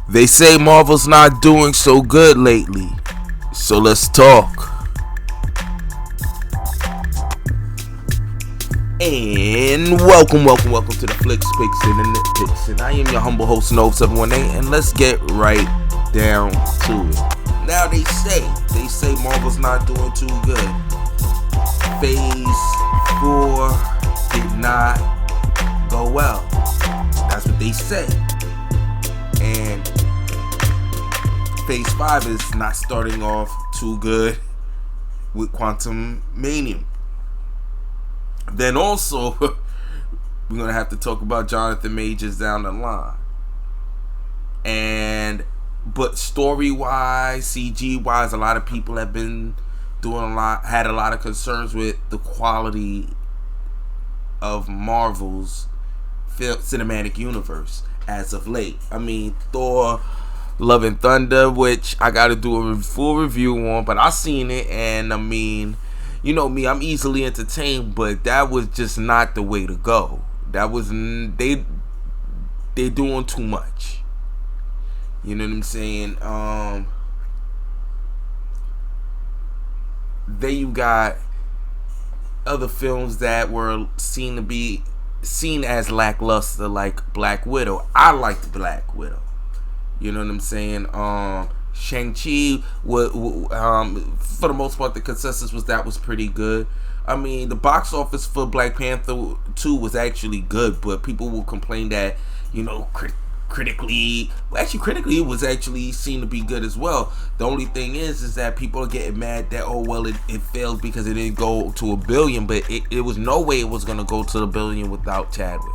They say Marvel's not doing so good lately, so let's talk. And welcome to the Flicks, Picks, and the Nitpicks. And I am your humble host, Nov718, and let's get right down to it. Now they say Marvel's not doing too good. Phase 4 did not go well. That's what they say. And Phase 5 is not starting off too good with Quantum Mania. Then also, we're going to have to talk about Jonathan Majors down the line. But story-wise, CG-wise, a lot of people have been had a lot of concerns with the quality of Marvel's cinematic universe as of late. I mean, Thor Love and Thunder, which I got to do a full review on, but I seen it, and I mean, you know me, I'm easily entertained, but that was just not the way to go. That was they doing too much. You know what I'm saying? Then you got other films that were seen as lackluster, like Black Widow. I liked Black Widow. You know what I'm saying? Shang-Chi, for the most part, the consensus was pretty good. I mean, the box office for Black Panther 2 was actually good, but people will complain that, you know, critically, it was actually seen to be good as well. The only thing is that people are getting mad that, oh, well, it failed because it didn't go to $1 billion, but it was no way it was going to go to $1 billion without Chadwick.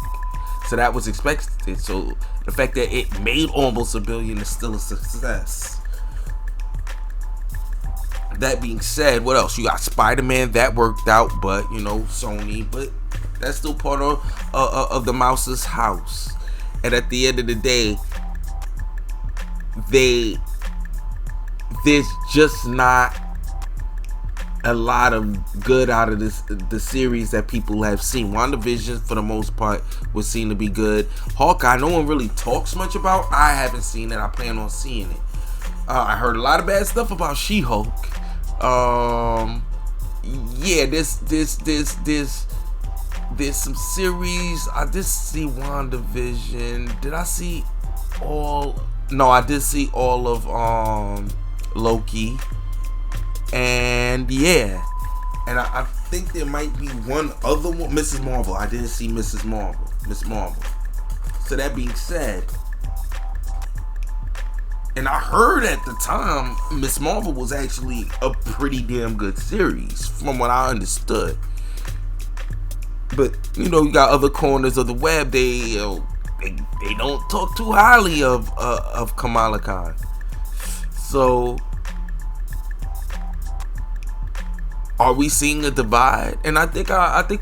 So that was expected. So the fact that it made almost $1 billion is still a success. That being said, what else? You got Spider-Man, that worked out, but you know, Sony, but that's still part of the mouse's house. And at the end of the day, there's just not a lot of good out of the series that people have seen. WandaVision, for the most part, was seen to be good. Hawkeye, no one really talks much about. I haven't seen it. I plan on seeing it. I heard a lot of bad stuff about She-Hulk. Yeah, there's some series. I did see WandaVision. Did I see all? No, I did see all of Loki. And yeah, and I think there might be one other one, Mrs. Marvel. I didn't see Miss Marvel. So that being said, and I heard at the time Miss Marvel was actually a pretty damn good series, from what I understood. But you know, you got other corners of the web. They don't talk too highly of Kamala Khan. So, are we seeing a divide? And I think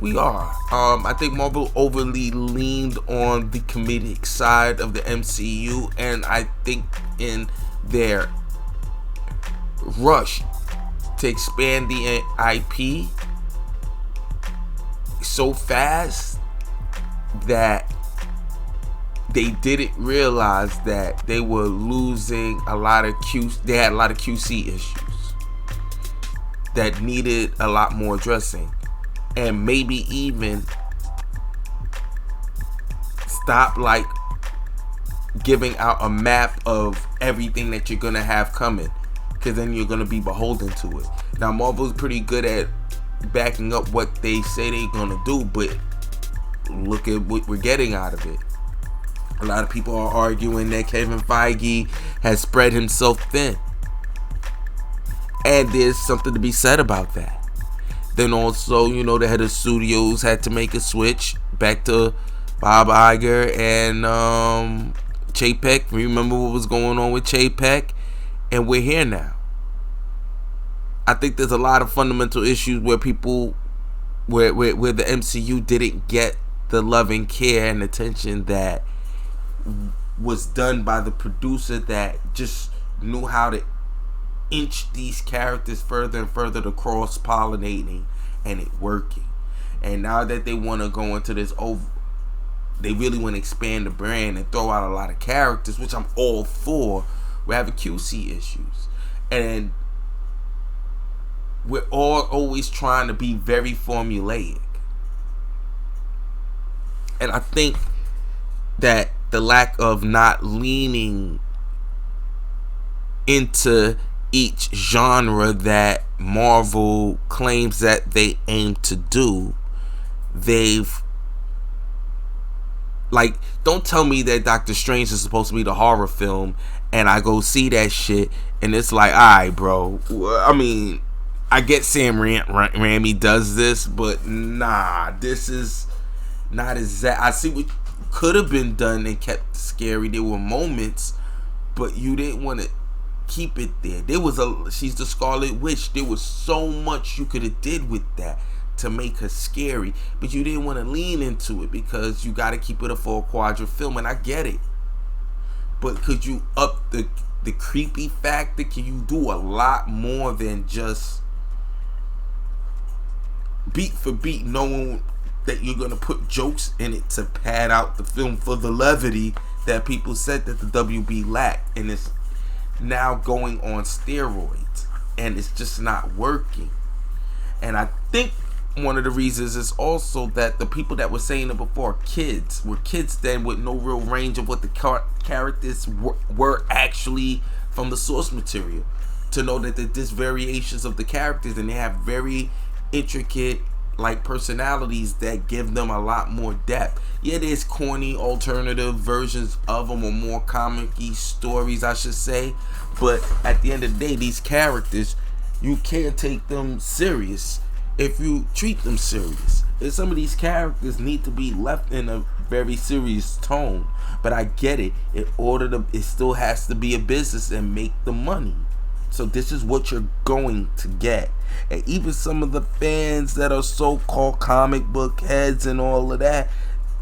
we are. I think Marvel overly leaned on the comedic side of the MCU, and I think in their rush to expand the IP so fast that they didn't realize that they were losing a lot of they had a lot of QC issues that needed a lot more addressing, and maybe even stop like giving out a map of everything that you're gonna have coming, because then you're gonna be beholden to it. Now Marvel's pretty good at backing up what they say they're gonna do, but look at what we're getting out of it. A lot of people are arguing that Kevin Feige has spread himself thin. And there's something to be said about that. Then also, you know, the head of studios had to make a switch back to Bob Iger and Chapek. Remember what was going on with Chapek? And we're here now. I think there's a lot of fundamental issues where where the MCU didn't get the love and care and attention that was done by the producer that just knew how to inch these characters further and further to cross-pollinating and it working. And now that they want to go into this they really want to expand the brand and throw out a lot of characters, which I'm all for. We're having QC issues, and we're all always trying to be very formulaic. And I think that the lack of not leaning into each genre that Marvel claims that they aim to do, they've, like, don't tell me that Doctor Strange is supposed to be the horror film and I go see that shit and it's like, alright, bro. I mean, I get Sam Raimi does this, but nah, this is not exact. I see what could have been done and kept scary. There were moments, but you didn't want to keep it there. She's the Scarlet Witch. There was so much you could have did with that to make her scary, but you didn't want to lean into it because you got to keep it a full quadrant film, and I get it. But could you up the creepy factor? Can you do a lot more than just beat for beat knowing that you're going to put jokes in it to pad out the film for the levity that people said that the WB lacked, and it's now going on steroids, and it's just not working. And I think one of the reasons is also that the people that were saying it before were kids then with no real range of what the characters were actually from the source material, to know that there's variations of the characters and they have very intricate like personalities that give them a lot more depth. Yeah, there's corny alternative versions of them, or more comic-y stories, I should say, but at the end of the day, these characters, you can't take them serious if you treat them serious. And some of these characters need to be left in a very serious tone, but I get it. It still has to be a business and make the money. So this is what you're going to get. And even some of the fans that are so-called comic book heads and all of that,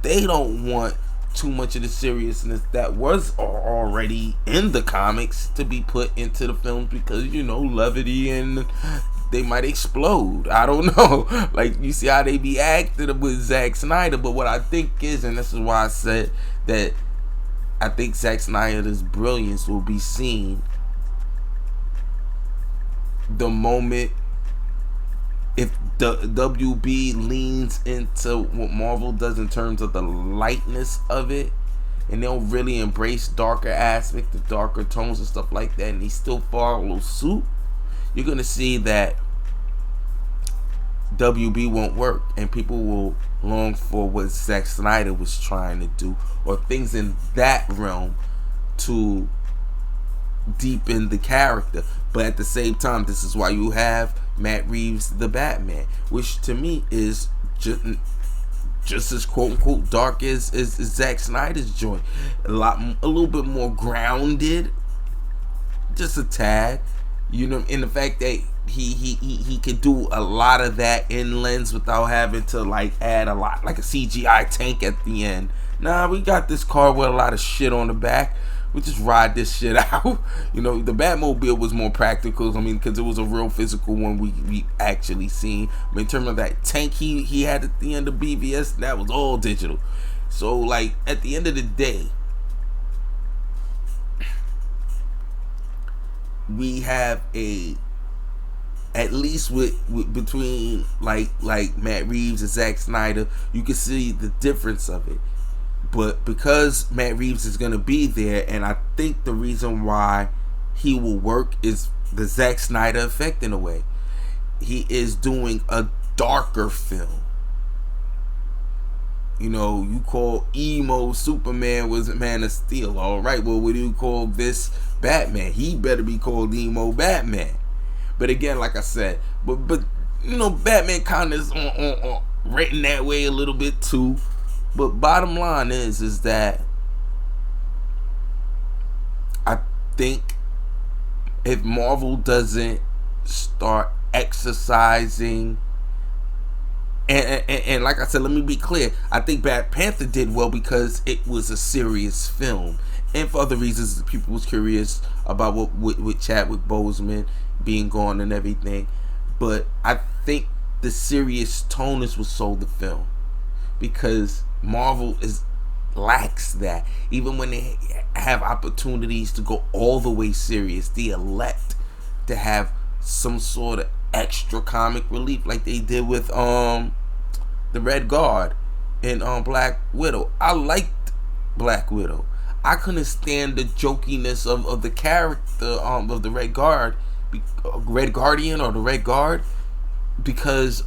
they don't want too much of the seriousness that was already in the comics to be put into the films, because, you know, levity and they might explode. I don't know. Like, you see how they be acting with Zack Snyder. But what I think is, and this is why I said that I think Zack Snyder's brilliance will be seen the moment if the WB leans into what Marvel does in terms of the lightness of it, and they'll really embrace darker aspects, the darker tones and stuff like that, and he still follows suit, you're gonna see that WB won't work, and people will long for what Zack Snyder was trying to do, or things in that realm to deepen the character. But at the same time, this is why you have Matt Reeves' The Batman, which to me is just as quote unquote dark as Zack Snyder's joint. A little bit more grounded, just a tad, you know, in the fact that he could do a lot of that in lens without having to like add a lot, like a CGI tank at the end. Nah, we got this car with a lot of shit on the back. We just ride this shit out. You know, the Batmobile was more practical. I mean, because it was a real physical one we actually seen. But in terms of that tank he had at the end of BVS, that was all digital. So, like, at the end of the day, we have at least with between like Matt Reeves and Zack Snyder, you can see the difference of it. But because Matt Reeves is going to be there, and I think the reason why he will work is the Zack Snyder effect in a way. He is doing a darker film. You know, you call emo Superman was Man of Steel. All right, well, what do you call this Batman? He better be called emo Batman. But again, like I said, but you know, Batman kind of is on written that way a little bit too. But bottom line is that I think if Marvel doesn't start exercising, and like I said, let me be clear, I think Black Panther did well because it was a serious film, and for other reasons, people was curious about what with Chadwick Boseman being gone and everything. But I think the serious tone is what sold the film, because Marvel is lacks that. Even when they have opportunities to go all the way serious, they elect to have some sort of extra comic relief, like they did with the Red Guard in Black Widow. I liked Black Widow. I couldn't stand the jokiness of the character of the Red Guard, Red Guardian or the Red Guard, because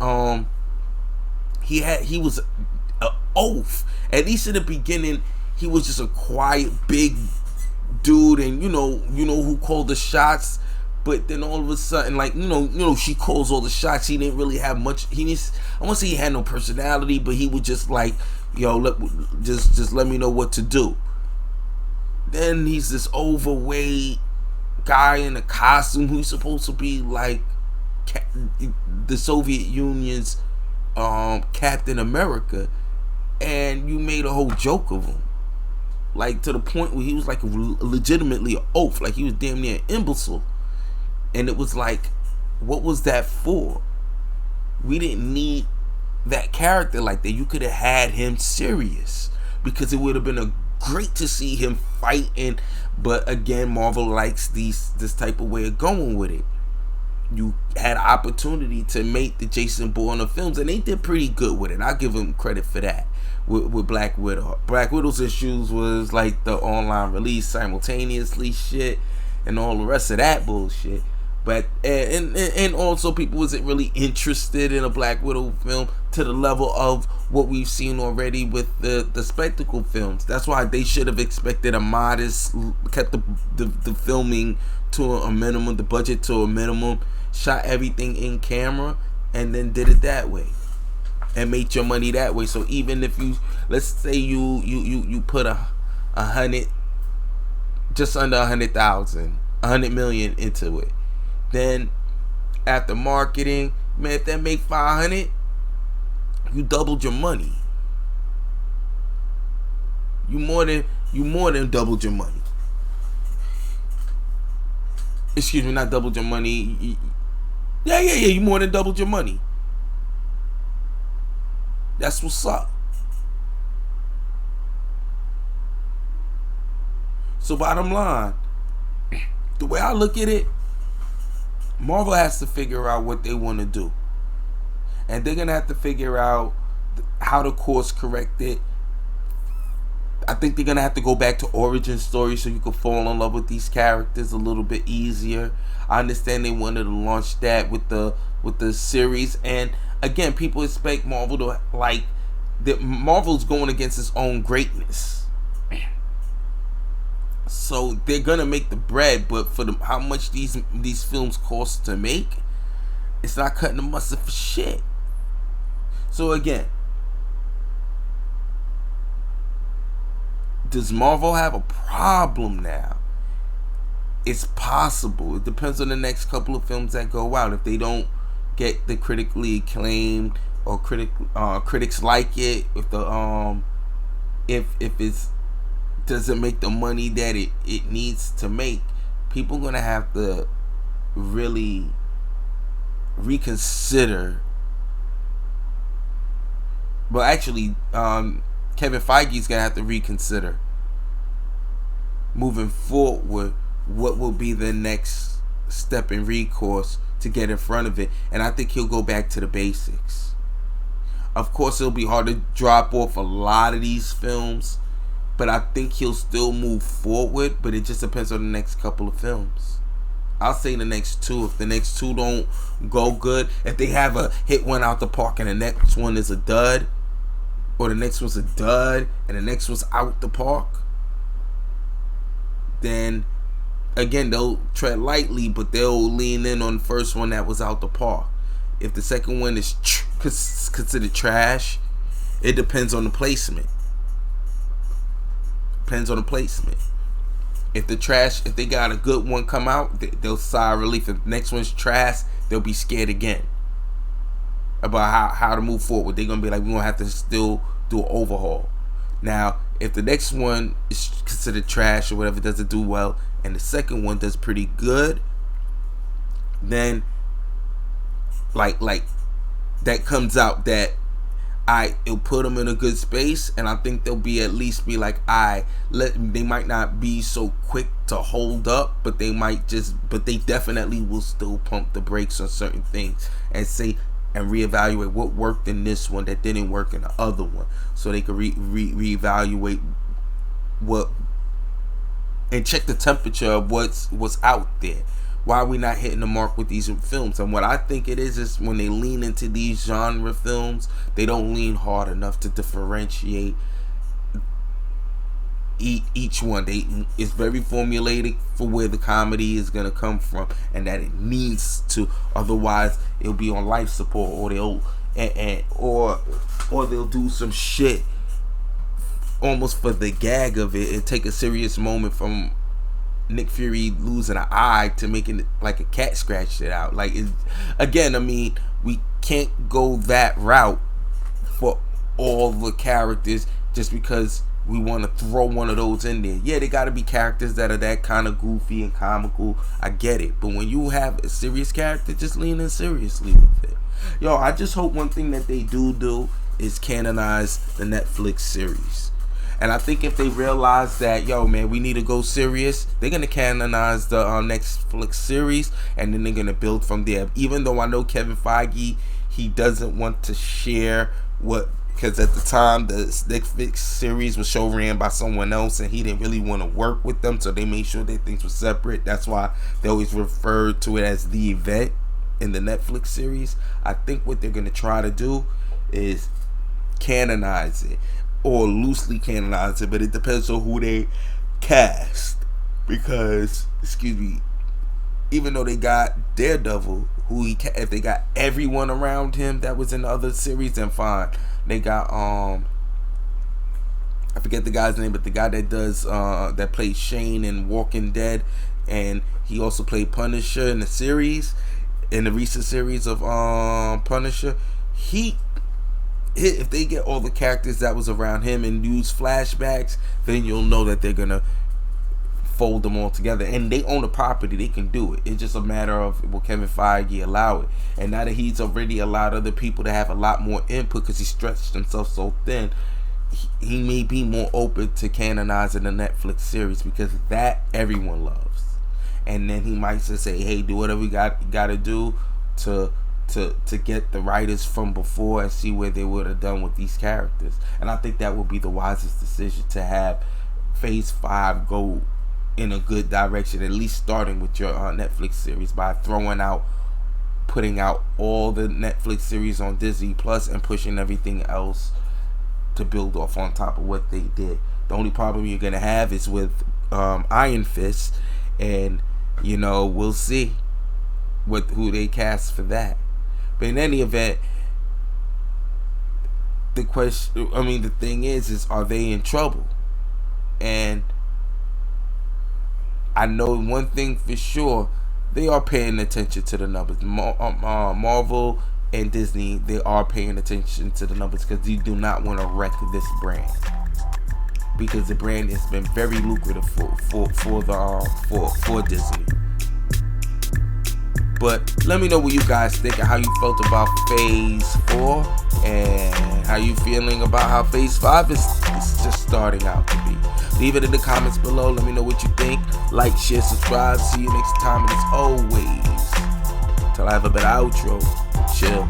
he was an oaf. At least in the beginning, he was just a quiet, big dude, and you know who called the shots. But then all of a sudden, like she calls all the shots. He didn't really have much. I won't say he had no personality, but he was just like, just let me know what to do. Then he's this overweight guy in a costume who's supposed to be like the Soviet Union's Captain America, and you made a whole joke of him, like to the point where he was like legitimately an oaf, like he was damn near an imbecile. And it was like, what was that for? We didn't need that character like that. You could have had him serious, because it would have been great to see him fighting. But again, Marvel likes this type of way of going with it. You had opportunity to make the Jason Bourne films, and they did pretty good with it. I'll give them credit for that. With Black Widow, Black Widow's issues was like the online release simultaneously shit and all the rest of that bullshit. But and also people wasn't really interested in a Black Widow film to the level of what we've seen already with the spectacle films. That's why they should have expected a modest, kept the filming to a minimum, the budget to a minimum, shot everything in camera, and then did it that way, and made your money that way. So even if you, let's say you put a hundred, just under 100,000, 100 million into it. Then after marketing, man, if that make 500, you doubled your money. You more than doubled your money. Excuse me, not doubled your money. Yeah, you more than doubled your money. That's what's up. So bottom line, the way I look at it, Marvel has to figure out what they want to do, and they're gonna have to figure out how to course correct it. I think they're gonna have to go back to origin stories so you can fall in love with these characters a little bit easier. I understand they wanted to launch that with the series, and again, people expect Marvel to like that. Marvel's going against its own greatness. So they're gonna make the bread, but for how much these films cost to make, it's not cutting the mustard for shit. So again, does Marvel have a problem now? It's possible. It depends on the next couple of films that go out. If they don't get the critically acclaimed or critics like it, if the if it's doesn't make the money that it needs to make, people gonna have to really reconsider. But actually, Kevin Feige's gonna have to reconsider moving forward what will be the next step in recourse to get in front of it, and I think he'll go back to the basics. Of course, it'll be hard to drop off a lot of these films, but I think he'll still move forward, but it just depends on the next couple of films. I'll say the next two. If the next two don't go good, if they have a hit one out the park and the next one is a dud, or the next one's a dud and the next one's out the park, then again, they'll tread lightly, but they'll lean in on the first one that was out the park. If the second one is considered trash, it depends on the placement. Depends on the placement. If they got a good one come out, they'll sigh relief. If the next one's trash, they'll be scared again about how to move forward. They're gonna be like, we're gonna have to still do an overhaul. Now, if the next one is considered trash or whatever, doesn't do well, and the second one does pretty good, then like that comes out that it'll put them in a good space, and I think they'll be at least be like, they might not be so quick to hold up, but they definitely will still pump the brakes on certain things and say and reevaluate what worked in this one that didn't work in the other one, so they can reevaluate what and check the temperature of what's out there. Why are we not hitting the mark with these films? And what I think it is when they lean into these genre films, they don't lean hard enough to differentiate each one. It's very formulated for where the comedy is gonna come from, and that it needs to. Otherwise, it'll be on life support, or they'll do some shit almost for the gag of it and take a serious moment from Nick Fury losing an eye to making it like a cat scratched it out. Like, again, I mean, we can't go that route for all the characters just because we want to throw one of those in there. Yeah, they got to be characters that are that kind of goofy and comical. I get it. But when you have a serious character, just lean in seriously with it. Yo, I just hope one thing that they do is canonize the Netflix series. And I think if they realize that, yo, man, we need to go serious, they're going to canonize the Netflix series, and then they're going to build from there. Even though I know Kevin Feige, he doesn't want to share because at the time, the Netflix series was show ran by someone else, and he didn't really want to work with them, so they made sure that things were separate. That's why they always refer to it as the event in the Netflix series. I think what they're going to try to do is canonize it, or loosely canonize it, but it depends on who they cast. Because, even though they got Daredevil, if they got everyone around him that was in the other series, then fine. They got I forget the guy's name, but the guy that does that played Shane in Walking Dead, and he also played Punisher in the recent series of Punisher. If they get all the characters that was around him and use flashbacks, then you'll know that they're gonna fold them all together. And they own the property, they can do it. It's just a matter of, will Kevin Feige allow it? And now that he's already allowed other people to have a lot more input because he stretched himself so thin, he may be more open to canonizing the Netflix series, because that everyone loves. And then he might just say, hey, do whatever we got to do to get the writers from before and see where they would have done with these characters. And I think that would be the wisest decision, to have Phase 5 go in a good direction, at least starting with your Netflix series by putting out all the Netflix series on Disney Plus and pushing everything else to build off on top of what they did. The only problem you're going to have is with Iron Fist, and we'll see who they cast for that. But in any event, the thing is are they in trouble? And I know one thing for sure, they are paying attention to the numbers. Marvel and Disney, they are paying attention to the numbers, because they do not want to wreck this brand, because the brand has been very lucrative for Disney. But let me know what you guys think and how you felt about Phase 4, and how you feeling about how Phase 5 is just starting out to be. Leave it in the comments below. Let me know what you think. Like, share, subscribe. See you next time. And as always, till I have a better outro, chill.